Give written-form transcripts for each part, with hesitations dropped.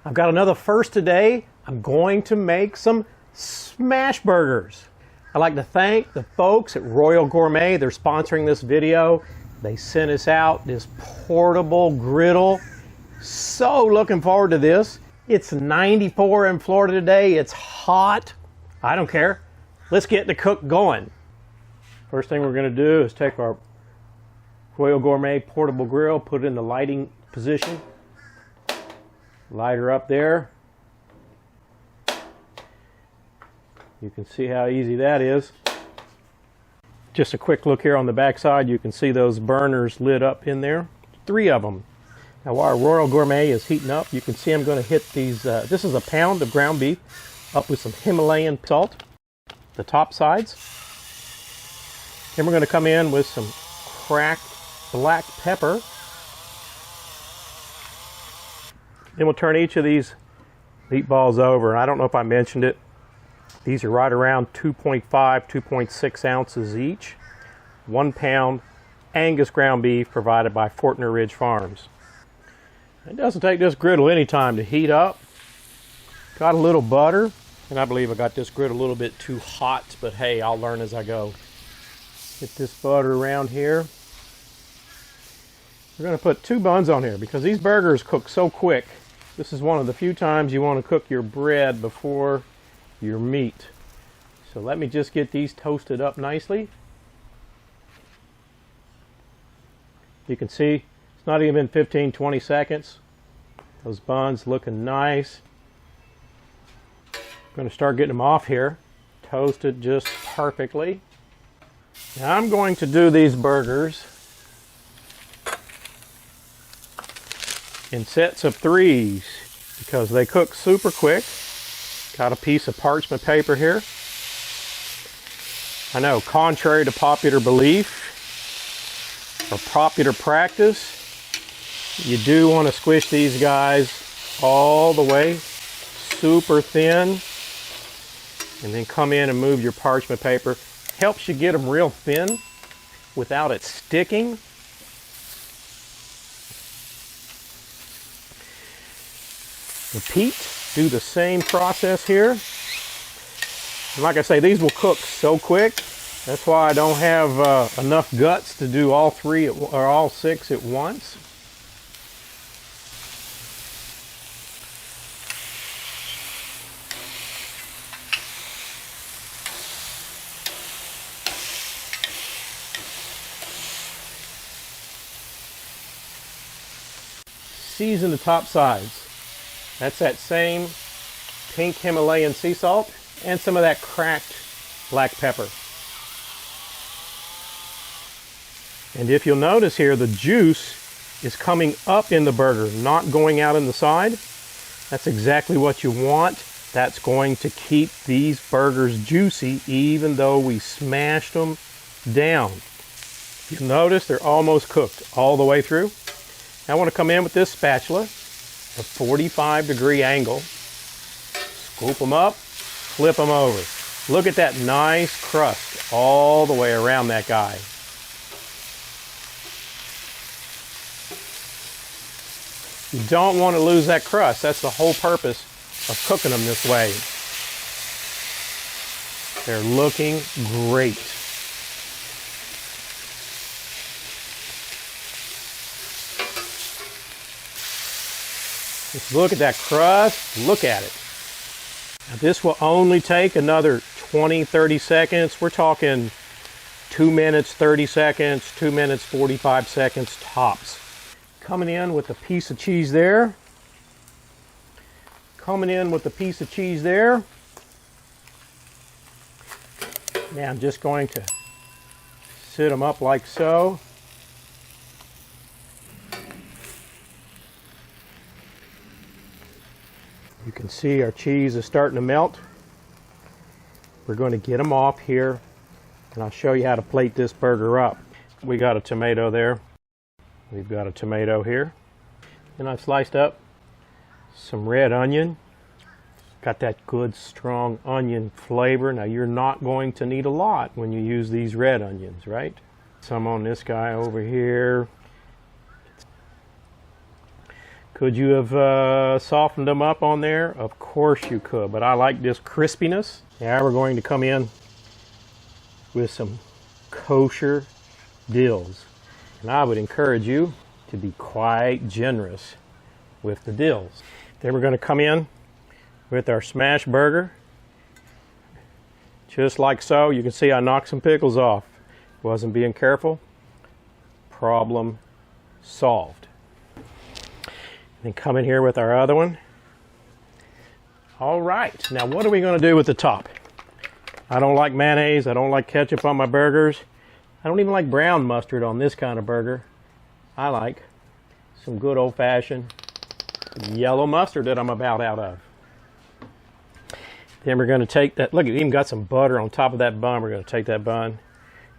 I've got another first today. I'm going to make some smash burgers. I'd like to thank the folks at Royal Gourmet. They're sponsoring this video. They sent us out this portable griddle. So looking forward to this. It's 94 in Florida today. It's hot. I don't care. Let's get the cook going. First thing we're going to do is take our Royal Gourmet portable grill, put it in the lighting position. Light her up there. You can see how easy that is. Just a quick look here on the back side. You can see those burners lit up in there. 3 of them. Now while our Royal Gourmet is heating up, you can see I'm going to hit these, this is a pound of ground beef, up with some Himalayan salt, the top sides. Then we're going to come in with some cracked black pepper. Then we'll turn each of these meatballs over. I don't know if I mentioned it. These are right around 2.5, 2.6 ounces each. 1 pound Angus ground beef provided by Fortner Ridge Farms. It doesn't take this griddle any time to heat up. Got a little butter, and I believe I got this griddle a little bit too hot, but hey, I'll learn as I go. Get this butter around here. We're going to put 2 buns on here because these burgers cook so quick. This is one of the few times you want to cook your bread before your meat. So let me just get these toasted up nicely. You can see it's not even 15-20 seconds. Those buns looking nice. I'm going to start getting them off here, toasted just perfectly. Now I'm going to do these burgers in sets of 3s because they cook super quick. Got a piece of parchment paper here. I know, contrary to popular belief or popular practice, you do want to squish these guys all the way, super thin, and then come in and move your parchment paper. Helps you get them real thin without it sticking. Repeat, do the same process here. And like I say, these will cook so quick. That's why I don't have enough guts to do all 3 or all 6 at once. Season the top sides. That's that same pink Himalayan sea salt and some of that cracked black pepper. And if you'll notice here, the juice is coming up in the burger, not going out in the side. That's exactly what you want. That's going to keep these burgers juicy even though we smashed them down. You'll notice they're almost cooked all the way through. Now I want to come in with this spatula, a 45-degree angle, scoop them up, flip them over. Look at that nice crust all the way around that guy. You don't want to lose that crust. That's the whole purpose of cooking them this way. They're looking great. Just look at that crust, look at it. Now this will only take another 20-30 seconds. We're talking 2 minutes 30 seconds, 2 minutes 45 seconds tops. Coming in with a piece of cheese there. Coming in with a piece of cheese there. Now I'm just going to sit them up like so. You can see our cheese is starting to melt. We're going to get them off here, and I'll show you how to plate this burger up. We got a tomato there. We've got a tomato here. And I've sliced up some red onion. Got that good, strong onion flavor. Now, you're not going to need a lot when you use these red onions, right? Some on this guy over here. Could you have softened them up on there? Of course you could, but I like this crispiness. Now we're going to come in with some kosher dills. And I would encourage you to be quite generous with the dills. Then we're going to come in with our smash burger. Just like so. You can see I knocked some pickles off. Wasn't being careful. Problem solved. Then come in here with our other one. All right, now what are we going to do with the top? I don't like mayonnaise. I don't like ketchup on my burgers. I don't even like brown mustard on this kind of burger. I like some good old-fashioned yellow mustard that I'm about out of. Then we're going to take that, look, it even got some butter on top of that bun. We're going to take that bun,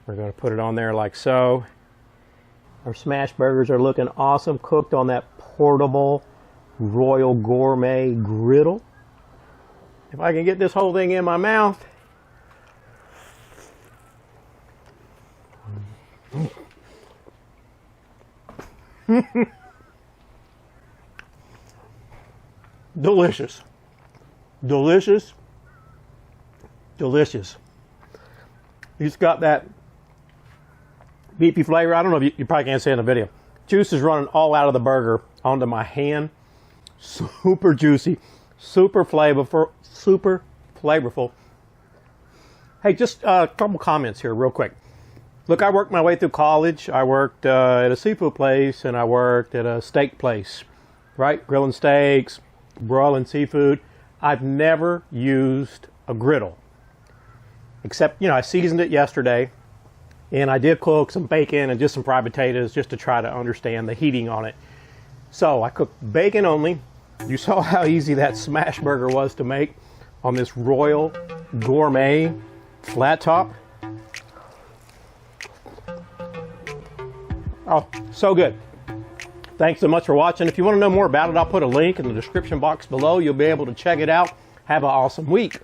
we're going to put it on there like so. Our smash burgers are looking awesome, cooked on that portable Royal Gourmet griddle. If I can get this whole thing in my mouth. Delicious. Delicious. Delicious. It's got that beefy flavor. I don't know if you probably can't see it in the video. Juice is running all out of the burger onto my hand. Super juicy, super flavorful, super flavorful. Hey, just a couple comments here real quick. Look, I worked my way through college. I worked at a seafood place and I worked at a steak place, right? Grilling steaks, broiling seafood. I've never used a griddle. Except, you know, I seasoned it yesterday and I did cook some bacon and just some fried potatoes just to try to understand the heating on it. So I cooked bacon only. You saw how easy that smash burger was to make on this Royal Gourmet flat top. Oh, so good. Thanks so much for watching. If you want to know more about it, I'll put a link in the description box below. You'll be able to check it out. Have an awesome week.